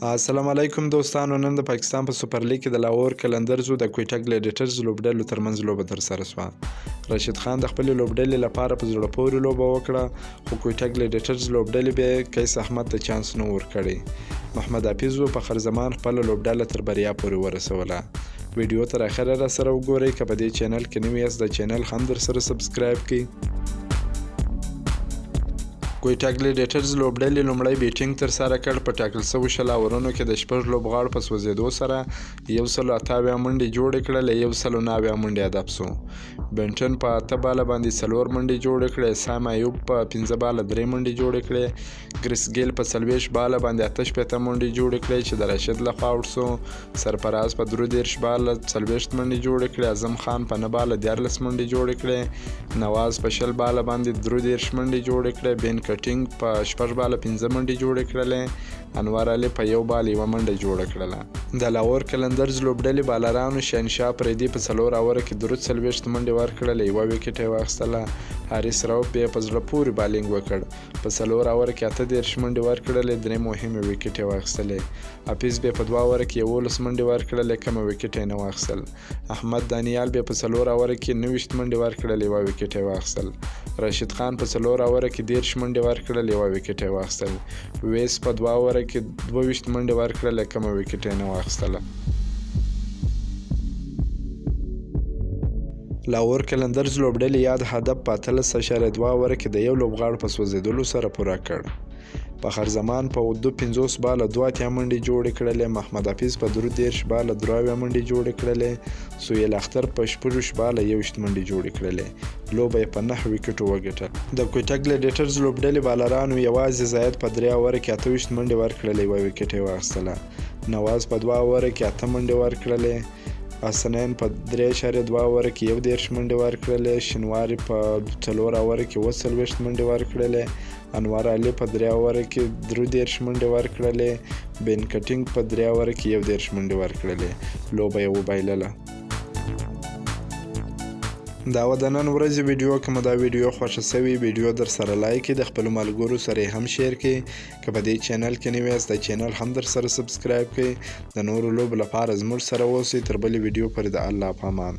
السلام علیکم دوستانو. نن د پاکستان په سوپر لیګ کې د لاهور قلندرزو د کویټه ګلیډیټرز لوبډلو ترمنځ لوبه ترسره شوه. راشد خان د خپلې لوبډلې لپاره په زړه پورې لوبه وکړه، خو کویټه ګلیډیټرز لوبډلې به قیس احمد ته چانس نه ورکړی. محمد حفیظ و په خرزمان خپله لوبډله تر بریا پورې ورسوله. ویډیو تر اخره راسره وګورئ. که په دې چینل کې نوي یاست د چینل هم درسره سبسکرایب کړئ. کویټه ګلیډیټرز لوبډلې لومړی بیټینګ ترسره کړ. په ټاکل شویو 20 اوورونو کې د 6 لوبغاړو په سوځېدو سره 108 منډې جوړې کړلې، 109 منډې هدف سو. بنټن په 8 باله باندې 4 منډې جوړې کړې، سام ایوب په 15 باله 3 منډې جوړې کړې، ګریس ګیل په 40 باله باندې 88 منډې جوړې کړې چې د راشد لخوا آوټ سو. سرفراز په 13 باله 40 منډې جوړې کړې، اعظم خان په 9 باله 14 منډې جوړې کړې، نواز په 20 باله باندې 13 منډې جوړې کړې، بین کټینګ په 6 باله 15 منډې جوړې کړلې، انوار علي په 1 بال 1 منډه جوړه کړله. د لاهور قلندرز لوبډلې بالرانو شهنشاه پریدي په 4 اووره کې 43 منډې ورکړلې، 1 وکټ یې واخیستله. حارث راوف بیا په زړه پورې بالینګ وکړ، په 4 اووره کې 38 منډې ورکړلې، 3 مهمې وکټ یې واخیستلې. حفیظ بیا په 2 اووره کې 11 منډې ورکړلې، کم وکټ یې نه واخیستل. احمد دانیال بیا په 4 اووره کې 29 منډې ورکړلې، 1 وکټ یې واخیستل. راشد خان په 4 اووره کې 13 منډې ورکړلې، 1 وکټ یې واخیستل. ویس په 2 اووره کې 22 منډې ورکړلې، کم وکټ یې نه واخیستله. لاهور قلندرز لوبډلې یاد هدف په 18.2 اووره کې د یو لوبغاړو په سوځېدلو سره پوره کړ. په خرزمان په 52 باله 82 منډې جوړې کړلې، محمد حفیظ په 13 باله 23 منډې جوړې کړلې، سهیل اختر په 14 باله 21 منډې جوړې کړلې. لوبه یې په 9 وکټو وګټله. د کویټه ګلیډیټرز لوبډلې بالرانو یوازې زاید په 3 اووره کې 28 منډې ورکړلې، 1 وکټ یې واخیستله. نواز په 2 اووره کې 8 منډې ورکړلې، حسنین په 3.2 اووره کې 11 منډې ورکړلې، شینواري په 4 اووره کې 40 منډې ورکړلې، انوار علي په 3 اووره کې 13 منډې ورکړلې، بین کټینګ په 3 اووره کې 11 منډې ورکړلې. لوبه یې وبایلله. دا و د نن ورځې ویډیو. که مو دا ویډیو خوښه سوي ویډیو در سره لایک کړئ، د خپلو ملګرو سره یې هم شیر کړئ. که په دې چینل کې نوي یاست د چینل هم در سره سبسکرایب کړئ. د نورو لوبو لپاره زموږ سره اوسئ. تر بلې ویډیو پورې د الله په امان.